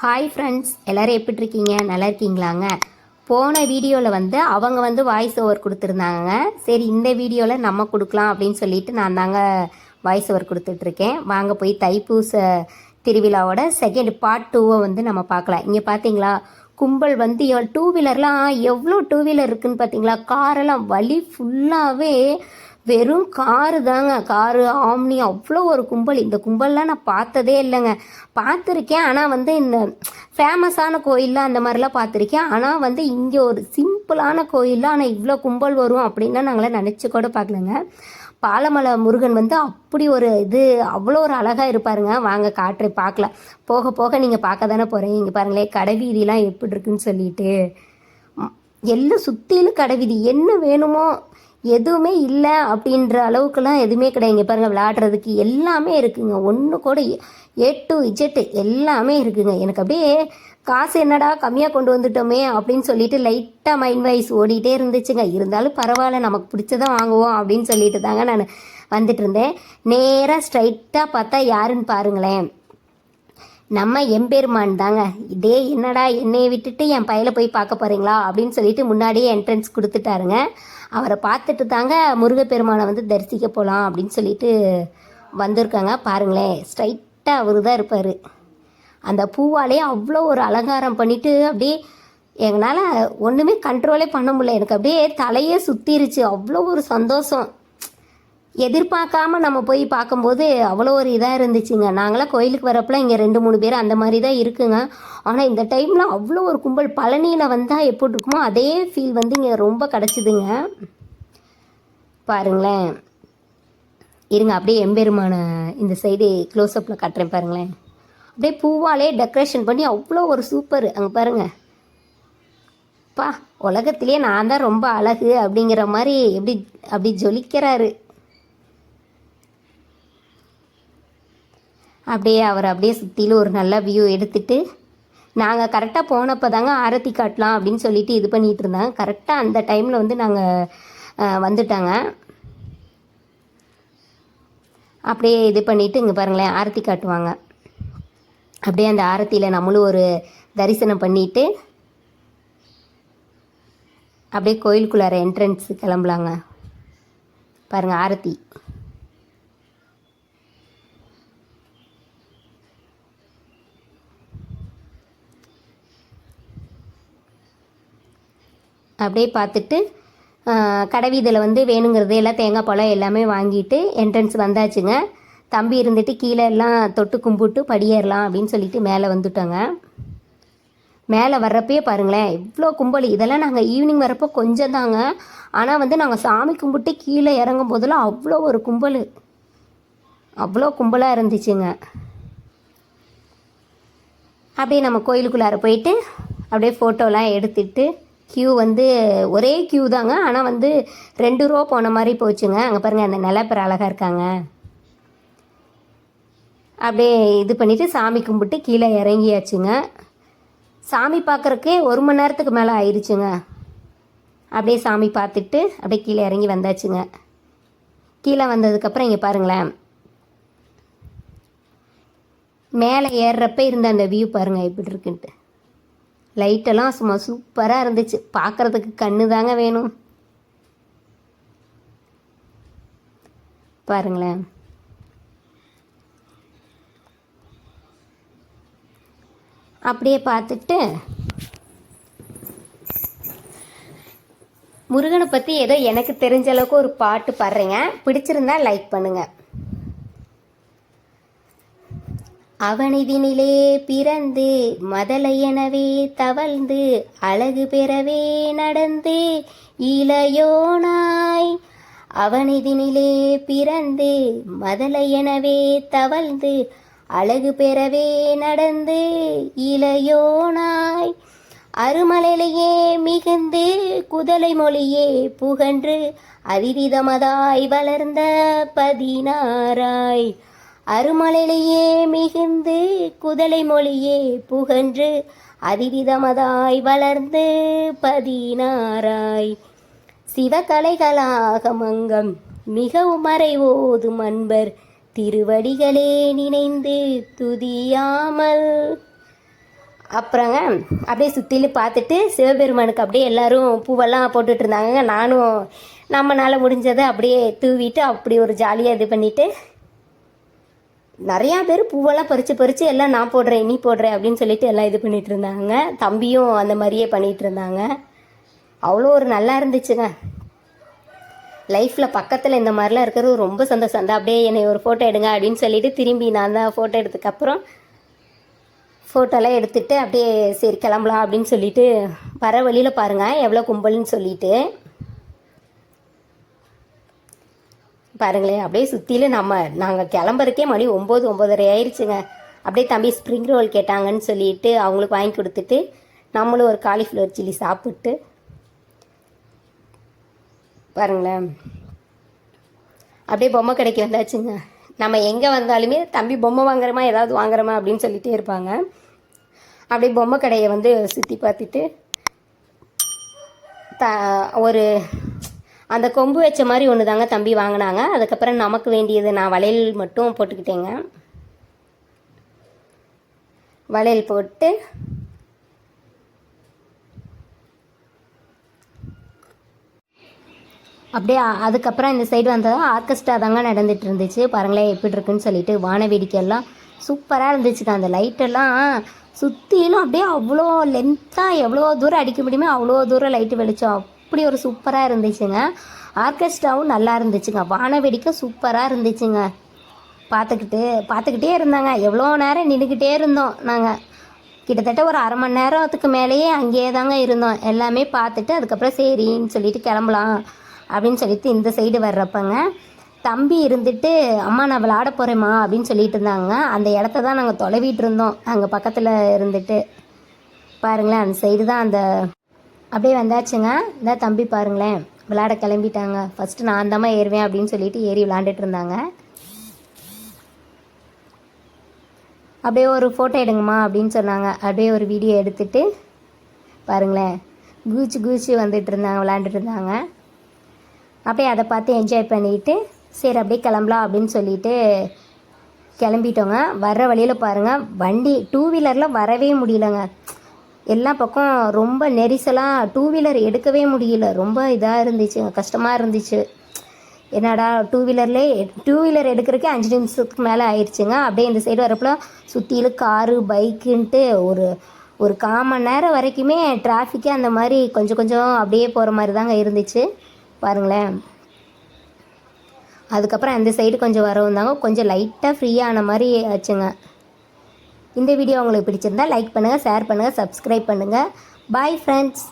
Hi friends, எல்லோரும் எப்படி இருக்கீங்க? நல்லா இருக்கீங்களாங்க? போன வீடியோவில் அவங்க வாய்ஸ் ஓவர் கொடுத்துருந்தாங்க. சரி, இந்த வீடியோவில் நம்ம கொடுக்கலாம் அப்படின்னு சொல்லிட்டு நான் தாங்க வாய்ஸ் ஓவர் கொடுத்துட்ருக்கேன். வாங்க போய் தைப்பூச திருவிழாவோட செகண்ட் பார்ட் 2 நம்ம பார்க்கலாம். இங்கே பார்த்தீங்களா, கும்பல் டூ வீலர்லாம் எவ்வளோ டூ வீலர் இருக்குதுன்னு பார்த்தீங்களா? காரெல்லாம் வழி ஃபுல்லாகவே வெறும் காரு தாங்க. காரு, ஆம்னி, அவ்வளோ ஒரு கும்பல். இந்த கும்பல்லாம் நான் பார்த்ததே இல்லைங்க. பார்த்துருக்கேன், ஆனால் இந்த ஃபேமஸான கோயிலில் அந்த மாதிரிலாம் பார்த்துருக்கேன். ஆனால் இங்கே ஒரு சிம்பிளான கோயிலில் ஆனால் இவ்வளோ கும்பல் வரும் அப்படின்லாம் நாங்களாம் நினச்சி கூட பார்க்கலங்க. பாலமலை முருகன் அப்படி ஒரு அவ்வளோ ஒரு அழகாக இருப்பாருங்க. வாங்க காட்டுறேன், பார்க்கலாம். போக போக நீங்கள் பார்க்க தானே போகிறீங்க. இங்கே பாருங்களேன், கடைவீதிலாம் எப்படி இருக்குன்னு சொல்லிட்டு எல்லாம் சுற்றிலும் கடைவீதி. என்ன வேணுமோ எதுவுமே இல்லை அப்படின்ற அளவுக்குலாம் எதுவுமே கிடையாது. இங்கே பாருங்கள், விளையாடுறதுக்கு எல்லாமே இருக்குங்க. ஒன்று கூட A to Z எல்லாமே இருக்குங்க. எனக்கு அப்படியே காசு என்னடா கம்மியாக கொண்டு வந்துட்டோமே அப்படின்னு சொல்லிட்டு லைட்டாக மைண்ட் வைஸ் ஓடிட்டே இருந்துச்சுங்க. இருந்தாலும் பரவாயில்ல, நமக்கு பிடிச்சதான் வாங்குவோம் அப்படின்னு சொல்லிட்டு தாங்க நான் வந்துட்டு இருந்தேன். நேராக ஸ்ட்ரைட்டாக பார்த்தா யாருன்னு பாருங்களேன், நம்ம எம்பெருமான் தாங்க. இதே என்னடா என்னையை விட்டுட்டு என் பையில போய் பார்க்க போகிறீங்களா அப்படின்னு சொல்லிட்டு முன்னாடியே என்ட்ரன்ஸ் கொடுத்துட்டாருங்க. அவரை பார்த்துட்டு தாங்க முருகப்பெருமானை தரிசிக்க போகலாம் அப்படின்னு சொல்லிட்டு வந்திருக்காங்க. பாருங்களேன், ஸ்ட்ரைட்டாக அவர் தான் இருப்பார். அந்த பூவாலே அவ்வளோ ஒரு அலங்காரம் பண்ணிவிட்டு அப்படியே எங்களால் ஒன்றுமே கண்ட்ரோலே பண்ண முடியல. எனக்கு அப்படியே தலையே சுற்றிருச்சு. அவ்வளோ ஒரு சந்தோஷம். எதிர்பார்க்காம நம்ம போய் பார்க்கும்போது அவ்வளோ ஒரு இதாக இருந்துச்சுங்க. நாங்களாம் கோயிலுக்கு வரப்பெல்லாம் இங்கே 2-3 பேர் அந்த மாதிரி தான் இருக்குங்க. ஆனால் இந்த டைமில் அவ்வளோ ஒரு கும்பல். பழனியில் வந்தால் எப்படி இருக்குமோ அதே ஃபீல் இங்கே ரொம்ப கிடச்சிதுங்க. பாருங்களேன், இருங்க அப்படியே எம்பெருமான இந்த சைடு க்ளோஸ்அப்பில் காட்டுறேன். பாருங்களேன், அப்படியே பூவாலே டெக்கரேஷன் பண்ணி அவ்வளோ ஒரு சூப்பர். அங்கே பாருங்கள், பா உலகத்திலே நான் தான் ரொம்ப அழகு அப்படிங்கிற மாதிரி அப்படி ஜொலிக்கிறாரு. அப்படியே அவர் அப்படியே சுற்றிலும் ஒரு நல்ல வியூ எடுத்துகிட்டு நாங்கள் கரெக்டாக போனப்போ தாங்க ஆரத்தி காட்டலாம் அப்படின்னு சொல்லிட்டு இது பண்ணிகிட்டு இருந்தாங்க. கரெக்டாக அந்த டைமில் நாங்கள் வந்துட்டாங்க. அப்படியே இது பண்ணிவிட்டு இங்கே பாருங்களேன், ஆரத்தி காட்டுவாங்க. அப்படியே அந்த ஆரத்தியில் நம்மளும் ஒரு தரிசனம் பண்ணிவிட்டு அப்படியே கோயிலுக்குள்ளார என்ட்ரன்ஸ் கிளம்பலாங்க. பாருங்கள், ஆரத்தி. அப்படியே பார்த்துட்டு கடைவீதியில் வேணுங்கிறது எல்லாம் தேங்காய் பழம் எல்லாமே வாங்கிட்டு என்ட்ரன்ஸ் வந்தாச்சுங்க. தம்பி இருந்துட்டு கீழே எல்லாம் தொட்டு கும்பிட்டு படியேறலாம் அப்படின்னு சொல்லிட்டு மேலே வந்துட்டோங்க. மேலே வர்றப்பே பாருங்களேன், இவ்வளோ கும்பல். இதெல்லாம் நாங்கள் ஈவினிங் வரப்போ கொஞ்சம் தாங்க. ஆனால் நாங்கள் சாமி கும்பிட்டு கீழே இறங்கும் போதெல்லாம் அவ்வளோ ஒரு கும்பல், அவ்வளோ கும்பலாக இருந்துச்சுங்க. அப்படியே நம்ம கோயிலுக்குள்ளார போயிட்டு அப்படியே ஃபோட்டோலாம் எடுத்துட்டு க்யூ ஒரே க்யூ தாங்க. ஆனால் 2 ரூபா போன மாதிரி போச்சுங்க. அங்கே பாருங்கள், அந்த நிலப்பெற அழகாக இருக்காங்க. அப்படியே இது பண்ணிவிட்டு சாமி கும்பிட்டு கீழே இறங்கியாச்சுங்க. சாமி பார்க்குறக்கே 1 மணி நேரத்துக்கு மேலே ஆயிடுச்சுங்க. அப்படியே சாமி பார்த்துட்டு அப்படியே கீழே இறங்கி வந்தாச்சுங்க. கீழே வந்ததுக்கப்புறம் இங்கே பாருங்களேன், மேலே ஏறுறப்ப இருந்த அந்த வியூ பாருங்கள் எப்படி இருக்குன்ட்டு. லைட்டெல்லாம் சும்மா சூப்பராக இருந்துச்சு. பார்க்குறதுக்கு கண்ணு தாங்க வேணும். பாருங்களேன், அப்படியே பார்த்துட்டு முருகனை பற்றி ஏதோ எனக்கு தெரிஞ்ச அளவுக்கு ஒரு பாட்டு பாடுறேங்க. பிடிச்சிருந்தா லைக் பண்ணுங்கள். அவனிதினிலே பிறந்து மதலையெனவே தவழ்ந்து அழகு பெறவே நடந்து இளையோனாய். அவனிதினிலே பிறந்து மதலையெனவே தவழ்ந்து அழகு பெறவே நடந்து இளையோனாய். அருமலையிலேயே மிகுந்து குதலை மொழியே புகன்று அதிவிதமதாய் வளர்ந்த 16ஆய். அருமலையிலேயே மிகுந்து குதலை மொழியே புகன்று அதிவிதமதாய் வளர்ந்து 16ஆய். சிவகலைகளாக மங்கம் மிகவும் மறைவோதும் அன்பர் திருவடிகளே நினைந்து துதியாமல் அப்புறங்க அப்படியே சுற்றிலும் பார்த்துட்டு சிவபெருமானுக்கு அப்படியே எல்லோரும் பூவெல்லாம் போட்டுட்டு இருந்தாங்க. நானும் நம்மளால் முடிஞ்சதை அப்படியே தூவிட்டு அப்படி ஒரு ஜாலியாக இது பண்ணிவிட்டு நிறையா பேர் பூவெல்லாம் பறித்து எல்லாம் நான் போடுறேன் நீ போடுறேன் அப்படின்னு சொல்லிட்டு எல்லாம் இது பண்ணிகிட்டு இருந்தாங்க. தம்பியும் அந்த மாதிரியே பண்ணிகிட்டு இருந்தாங்க. அவ்வளோ ஒரு நல்லா இருந்துச்சுங்க. லைஃப்பில் பக்கத்தில் இந்த மாதிரிலாம் இருக்கிறது ரொம்ப சந்தோஷம். அந்த அப்படியே என்னை ஒரு ஃபோட்டோ எடுங்க அப்படின்னு சொல்லிவிட்டு திரும்பி நான் தான் ஃபோட்டோ எடுத்ததுக்கப்புறம் ஃபோட்டோலாம் எடுத்துகிட்டு அப்படியே சரி கிளம்பலாம் அப்படின்னு சொல்லிட்டு வர வழியில் பாருங்கள் எவ்வளோ கும்பல்னு சொல்லிட்டு பாருங்களேன். அப்படியே சுற்றிலும் நாங்கள் கிளம்புறக்கே மணி 9-9:30 ஆயிடுச்சுங்க. அப்படியே தம்பி ஸ்ப்ரிங் ரோல் கேட்டாங்கன்னு சொல்லிட்டு அவங்களுக்கு வாங்கி கொடுத்துட்டு நம்மளும் ஒரு காலிஃப்ளவர் சில்லி சாப்பிட்டு பாருங்களேன் அப்படியே பொம்மை கடைக்கு வந்தாச்சுங்க. நம்ம எங்கே வந்தாலுமே தம்பி பொம்மை வாங்குறோமா ஏதாவது வாங்குறோமா அப்படின்னு சொல்லிகிட்டே இருப்பாங்க. அப்படியே பொம்மை கடையை சுற்றி பார்த்துட்டு ஒரு அந்த கொம்பு வச்ச மாதிரி ஒன்று தாங்க தம்பி வாங்கினாங்க. அதுக்கப்புறம் நமக்கு வேண்டியது நான் வளையல் மட்டும் போட்டுக்கிட்டேங்க. வளையல் போட்டு அப்படியே அதுக்கப்புறம் இந்த சைடு வந்ததும் ஆர்கெஸ்ட்ரா தாங்க நடந்துகிட்டு இருந்துச்சு. பாருங்களேன் எப்படி இருக்குன்னு சொல்லிட்டு வான வேடிக்கையெல்லாம் சூப்பராக இருந்துச்சுங்க. அந்த லைட்டெல்லாம் சுற்றிலும் அப்படியே அவ்வளோ லென்த்தாக எவ்வளோ தூரம் அடிக்க முடியுமோ அவ்வளோ தூரம் லைட்டு வெளிச்சம் அப்படி ஒரு சூப்பராக இருந்துச்சுங்க. ஆர்கெஸ்ட்ராவும் நல்லா இருந்துச்சுங்க. வான வேடிக்கை சூப்பராக இருந்துச்சுங்க. பார்த்துக்கிட்டே இருந்தாங்க. எவ்வளோ நேரம் நின்றுக்கிட்டே இருந்தோம். நாங்கள் கிட்டத்தட்ட ஒரு அரை மணி நேரத்துக்கு மேலேயே அங்கேயே தாங்க இருந்தோம். எல்லாமே பார்த்துட்டு அதுக்கப்புறம் சரின்னு சொல்லிட்டு கிளம்பலாம் அப்படின்னு சொல்லிட்டு இந்த சைடு வர்றப்பங்க தம்பி இருந்துட்டு அம்மா நான் விளாட போகிறேம்மா அப்படின்னு சொல்லிட்டு இருந்தாங்க. அந்த இடத்த தான் நாங்கள் தொலைவிட்டு இருந்தோம். அங்கே பக்கத்தில் இருந்துட்டு பாருங்களேன் அந்த சைடு தான் அந்த அப்படியே வந்தாச்சுங்க. இந்த தம்பி பாருங்களேன் விளையாட கிளம்பிட்டாங்க. ஃபஸ்ட்டு நான் தாம்மா ஏறுவேன் அப்படின்னு சொல்லிட்டு ஏறி விளாண்டுட்டு இருந்தாங்க. அப்படியே ஒரு ஃபோட்டோ எடுங்கம்மா அப்படின்னு சொன்னாங்க. அப்படியே ஒரு வீடியோ எடுத்துட்டு பாருங்களேன் கூச்சு வந்துட்டு இருந்தாங்க விளாண்டுட்டு இருந்தாங்க. அப்படியே அதை பார்த்து என்ஜாய் பண்ணிட்டு சரி அப்படியே கிளம்பலாம் அப்படின்னு சொல்லிட்டு கிளம்பிட்டோங்க. வர்ற வழியில் பாருங்கள் வண்டி 2 வீலரில் வரவே முடியலங்க. எல்லா பக்கம் ரொம்ப நெரிசலாக 2 வீலர் எடுக்கவே முடியல. ரொம்ப இதாக இருந்துச்சு, கஷ்டமாக இருந்துச்சு. என்னடா 2 வீலர் எடுக்கிறதுக்கே 5 நிமிஷத்துக்கு மேலே ஆயிடுச்சுங்க. அப்படியே இந்த சைடு வரப்போ சுற்றிலும் காரு பைக்குன்ட்டு ஒரு 1/4 மணி நேரம் வரைக்குமே டிராஃபிக்கே அந்த மாதிரி கொஞ்சம் அப்படியே போகிற மாதிரி தாங்க இருந்துச்சு பாருங்களேன். அதுக்கப்புறம் அந்த சைடு கொஞ்சம் வரவும் தாங்க கொஞ்சம் லைட்டாக ஃப்ரீயான மாதிரி ஆச்சுங்க. இந்த வீடியோ உங்களுக்கு பிடிச்சிருந்தா லைக் பண்ணுங்கள், ஷேர் பண்ணுங்கள், சப்ஸ்கிரைப் பண்ணுங்கள். Bye friends.